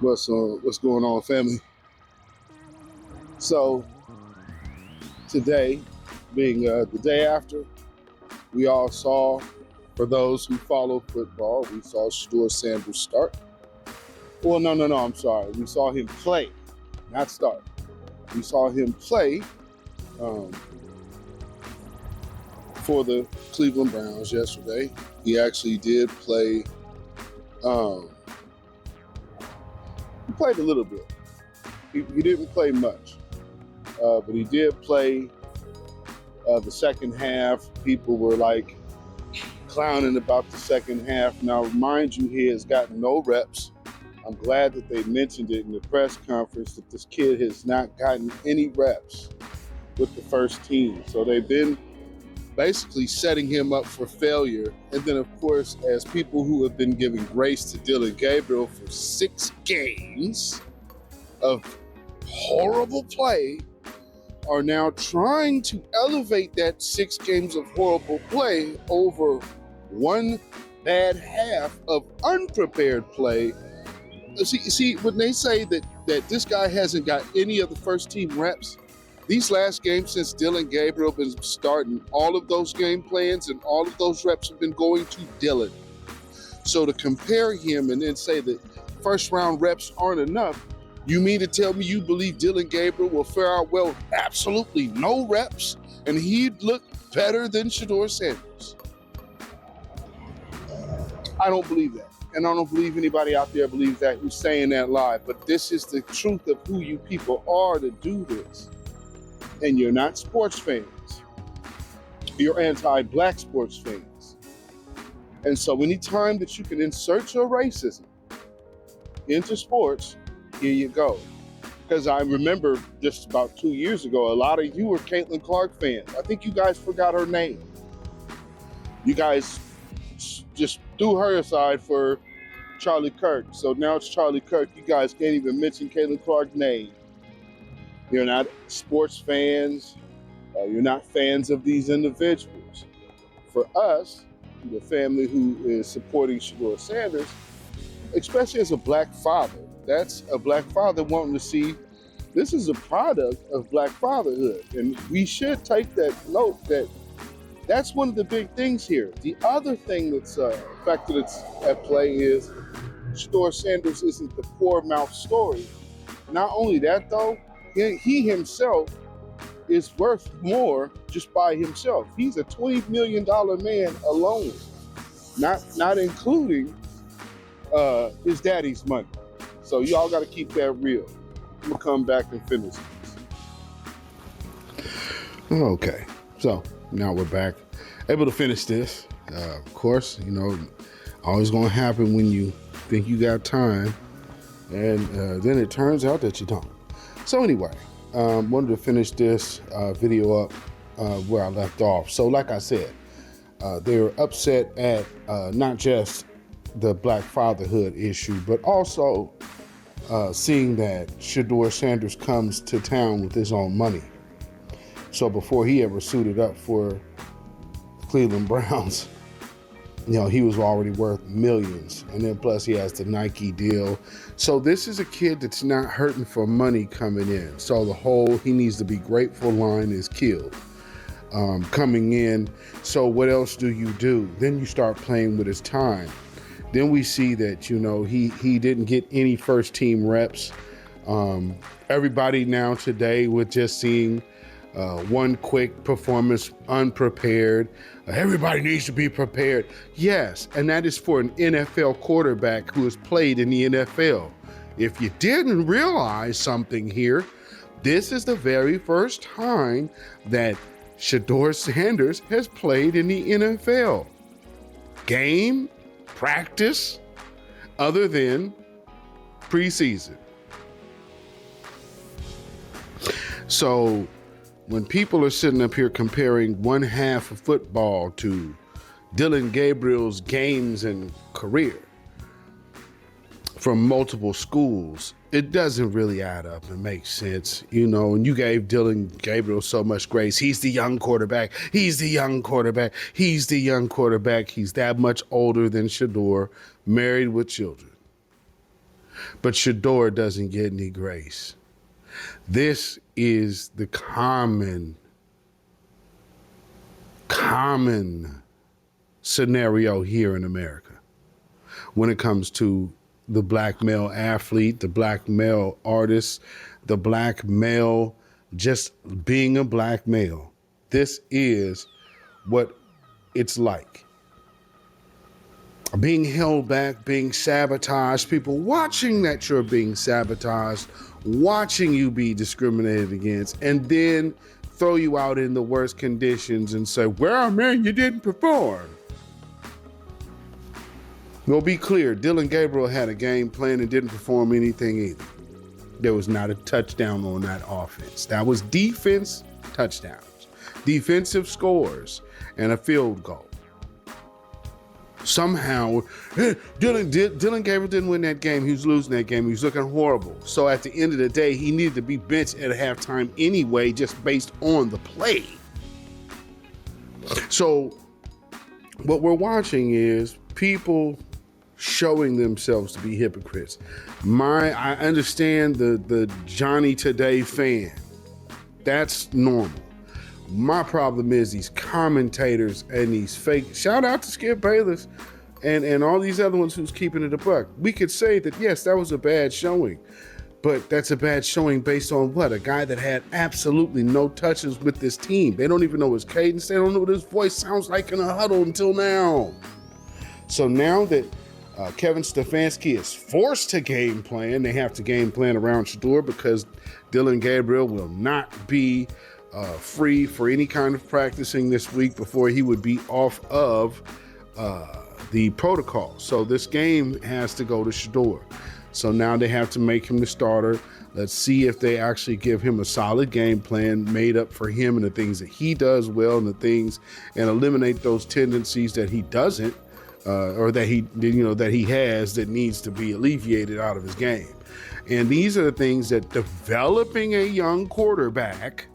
What's going on, family? So today, being the day after, we all saw, for those who follow football, we saw Shedeur Sanders start. Well, no, I'm sorry. We saw him play, not start. We saw him play um, for the Cleveland Browns yesterday. He actually did play. He played a little bit. He didn't play much, but he did play the second half. People were like clowning about the second half. Now, mind you, he has gotten no reps. I'm glad that they mentioned it in the press conference that this kid has not gotten any reps with the first team. So they've been basically setting him up for failure. And then, of course, as people who have been giving grace to Dillon Gabriel for 6 games of horrible play, are now trying to elevate that 6 games of horrible play over one bad half of unprepared play. See, when they say that this guy hasn't got any of the first team reps, these last games since Dillon Gabriel been starting, all of those game plans and all of those reps have been going to Dillon. So to compare him and then say that first round reps aren't enough, you mean to tell me you believe Dillon Gabriel will fare out well? Absolutely no reps, and he'd look better than Shedeur Sanders. I don't believe that. And I don't believe anybody out there believes that who's saying that lie. But this is the truth of who you people are to do this. And you're not sports fans. You're anti-black sports fans. And so anytime that you can insert your racism into sports, here you go. Because I remember just about 2 years ago, a lot of you were Caitlin Clark fans. I think you guys forgot her name. You guys just threw her aside for Charlie Kirk. So now it's Charlie Kirk. You guys can't even mention Caitlin Clark's name. You're not sports fans. You're not fans of these individuals. For us, the family who is supporting Shedeur Sanders, especially as a black father, that's a black father wanting to see this is a product of black fatherhood. And we should take that note that that's one of the big things here. The other thing that's a factor that's at play is Shedeur Sanders isn't the poor mouth story. Not only that though, he himself is worth more just by himself. He's a $20 million man alone, not including his daddy's money. So y'all got to keep that real. I'm gonna come back and finish this. Okay, so now we're back, able to finish this. Of course, you know, always gonna happen when you think you got time, and then it turns out that you don't. So anyway, wanted to finish this video up where I left off. So like I said, they were upset at not just the black fatherhood issue, but also seeing that Shedeur Sanders comes to town with his own money. So before he ever suited up for Cleveland Browns, you know, he was already worth millions. And then plus he has the Nike deal. So this is a kid that's not hurting for money coming in. So the whole he needs to be grateful line is killed. Coming in. So what else do? Then you start playing with his time. Then we see that, you know, he didn't get any first team reps. Everybody now today with just seeing one quick performance unprepared. Everybody needs to be prepared. Yes, and that is for an NFL quarterback who has played in the NFL. If you didn't realize something here, this is the very first time that Shedeur Sanders has played in the NFL. Game, practice, other than preseason. So when people are sitting up here comparing one half of football to Dillon Gabriel's games and career from multiple schools, it doesn't really add up and make sense, you know. And you gave Dillon Gabriel so much grace. He's the young quarterback. He's the young quarterback. He's the young quarterback. He's that much older than Shador, married with children. but Shador doesn't get any grace. This is the common scenario here in America when it comes to the black male athlete, the black male artist, the black male just being a black male. This is what it's like. Being held back, being sabotaged, people watching that you're being sabotaged, watching you be discriminated against, and then throw you out in the worst conditions and say, well, man, you didn't perform. Well, be clear, Dillon Gabriel had a game plan and didn't perform anything either. There was not a touchdown on that offense. That was defense touchdowns, defensive scores, and a field goal. Somehow, Dillon Gabriel didn't win that game. He was losing that game. He was looking horrible. So at the end of the day, he needed to be benched at halftime anyway, just based on the play. So what we're watching is people showing themselves to be hypocrites. I understand the Johnny Today fan. That's normal. My problem is these commentators and these fake, shout out to Skip Bayless and all these other ones who's keeping it a buck. We could say that, yes, that was a bad showing, but that's a bad showing based on what? A guy that had absolutely no touches with this team. They don't even know his cadence. They don't know what his voice sounds like in a huddle until now. So now that Kevin Stefanski is forced to game plan, they have to game plan around Shador because Dillon Gabriel will not be free for any kind of practicing this week before he would be off of the protocol. So this game has to go to Shador. So now they have to make him the starter. Let's see if they actually give him a solid game plan made up for him and the things that he does well and and eliminate those tendencies that he doesn't or that he has that needs to be alleviated out of his game. And these are the things that developing a young quarterback,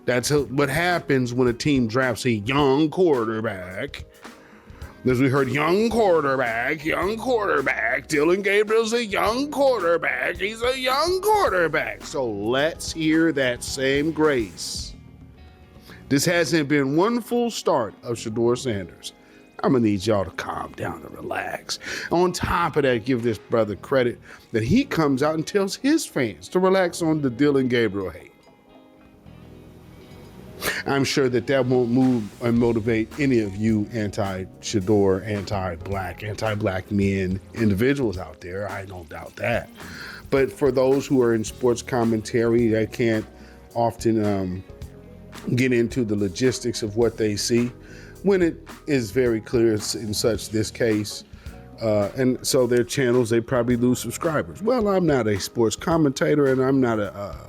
that's what happens when a team drafts a young quarterback. As we heard, young quarterback. Dillon Gabriel's a young quarterback. He's a young quarterback. So let's hear that same grace. This hasn't been one full start of Shedeur Sanders. I'm going to need y'all to calm down and relax. On top of that, give this brother credit that he comes out and tells his fans to relax on the Dillon Gabriel hate. I'm sure that won't move and motivate any of you anti-Shedeur, anti-black men individuals out there. I don't doubt that. But for those who are in sports commentary, they can't often get into the logistics of what they see when it is very clear in this case. And so their channels, they probably lose subscribers. Well, I'm not a sports commentator, and I'm not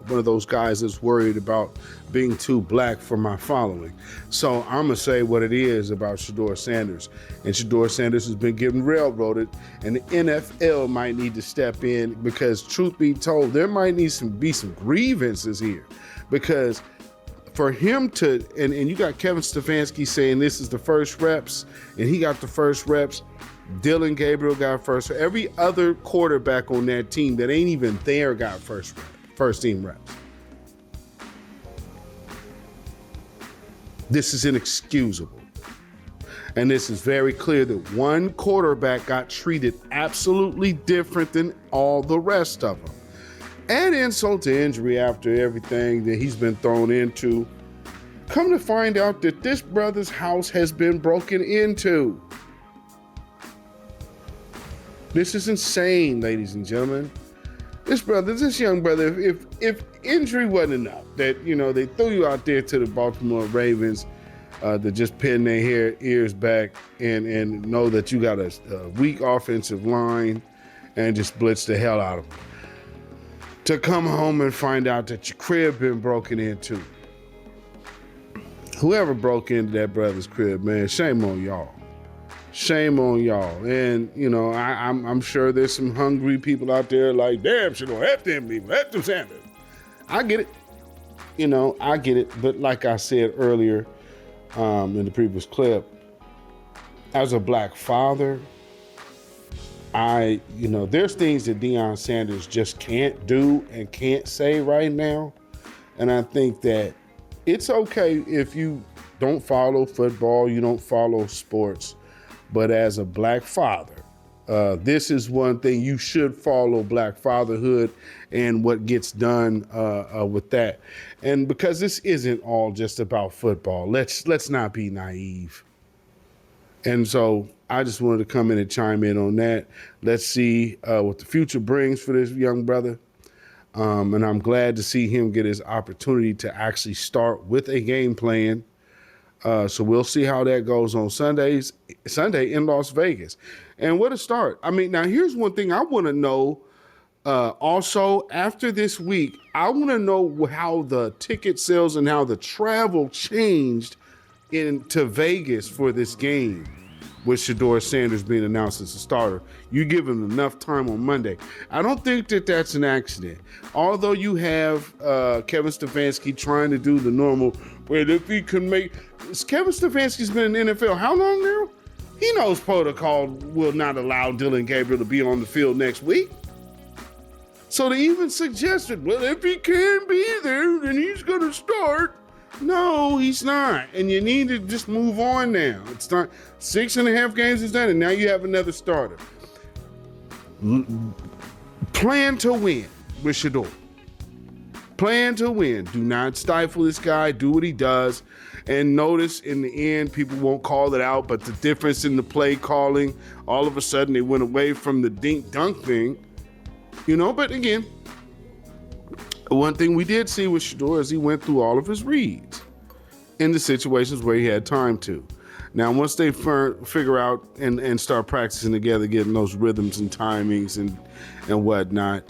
one of those guys that's worried about being too black for my following. So I'm going to say what it is about Shedeur Sanders. And Shedeur Sanders has been getting railroaded, and the NFL might need to step in because, truth be told, there might need to be some grievances here. Because for him to, and you got Kevin Stefanski saying this is the first reps, and he got the first reps. Dillon Gabriel got first. Every other quarterback on that team that ain't even there got first team reps. This is inexcusable. And this is very clear that one quarterback got treated absolutely different than all the rest of them. Add insult to injury after everything that he's been thrown into. Come to find out that this brother's house has been broken into. This is insane, ladies and gentlemen. This young brother, if injury wasn't enough, that, they threw you out there to the Baltimore Ravens to just pin their ears back and know that you got a weak offensive line and just blitz the hell out of them. To come home and find out that your crib been broken into. Whoever broke into that brother's crib, man, shame on y'all. Shame on y'all. And, I'm sure there's some hungry people out there like, damn, Shador, F them people, F them Sanders. I get it. I get it. But like I said earlier in the previous clip, as a black father, there's things that Deion Sanders just can't do and can't say right now. And I think that it's okay if you don't follow football, you don't follow sports, but as a black father, this is one thing you should follow: black fatherhood and what gets done with that. And because this isn't all just about football, let's not be naive. And so I just wanted to come in and chime in on that. Let's see what the future brings for this young brother. And I'm glad to see him get his opportunity to actually start with a game plan. So we'll see how that goes on Sunday in Las Vegas. And what a start. I mean, now here's one thing I want to know. Also, after this week, I want to know how the ticket sales and how the travel changed into Vegas for this game with Shedeur Sanders being announced as a starter. You give him enough time on Monday. I don't think that that's an accident. Although you have Kevin Stefanski trying to do the normal, but if he can make... Kevin Stefanski's been in the NFL how long now? He knows protocol will not allow Dylan Gabriel to be on the field next week. So they even suggested, well, if he can be there, then he's going to start. No, he's not. And you need to just move on now. It's not 6.5 games is done, and now you have another starter. Plan to win with Shador. Plan to win. Do not stifle this guy. Do what he does. And notice in the end, people won't call it out, but the difference in the play calling, all of a sudden they went away from the dink dunk thing, but again, one thing we did see with Shador is he went through all of his reads in the situations where he had time to. Now, once they figure out and start practicing together, getting those rhythms and timings and whatnot,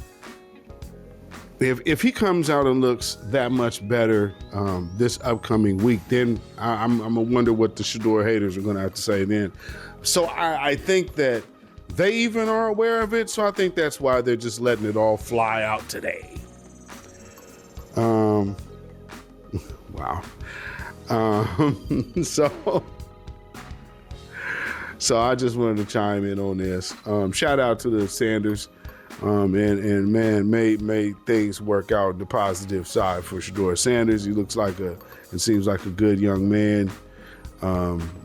if he comes out and looks that much better this upcoming week, then I'm gonna wonder what the Shador haters are gonna have to say then. So I think that they even are aware of it. So I think that's why they're just letting it all fly out today. Wow. So I just wanted to chime in on this. Shout out to the Sanders. And man, made things work out the positive side for Shedeur Sanders. He looks like seems like a good young man.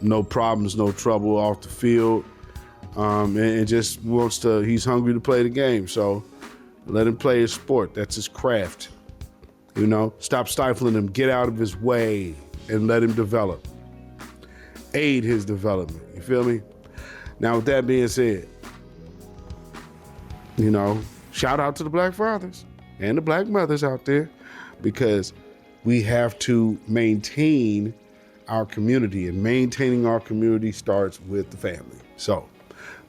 No problems, no trouble off the field. And just he's hungry to play the game. So let him play his sport. That's his craft. Stop stifling him, get out of his way and let him develop. Aid his development. You feel me? Now, with that being said, shout out to the black fathers and the black mothers out there, because we have to maintain our community, and maintaining our community starts with the family. So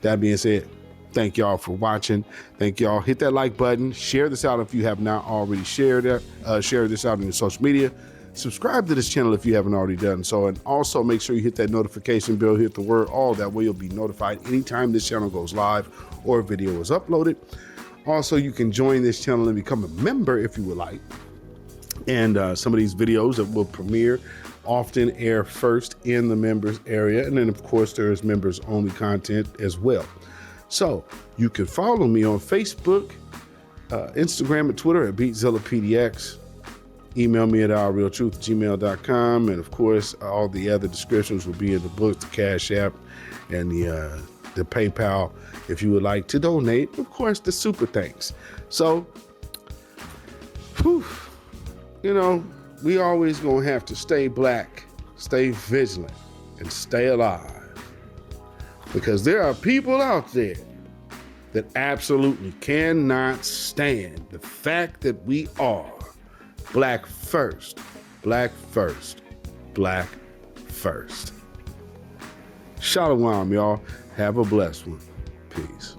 that being said, thank y'all for watching. Thank y'all. Hit that like button. Share this out if you have not already shared it. Share this out on your social media. Subscribe to this channel if you haven't already done so. And also make sure you hit that notification bell, hit the word all. That way you'll be notified anytime this channel goes live or a video is uploaded. Also, you can join this channel and become a member if you would like. And some of these videos that will premiere often air first in the members area. And then, of course, there is members only content as well. So you can follow me on Facebook, Instagram, and Twitter at beatzillapdx. Email me at ourrealtruth@gmail.com. And of course, all the other descriptions will be in the book, the CashApp, and the PayPal if you would like to donate. Of course, the super thanks. So, we always gonna have to stay black, stay vigilant, and stay alive. Because there are people out there that absolutely cannot stand the fact that we are black first, black first, black first. Shalom, y'all. Have a blessed one. Peace.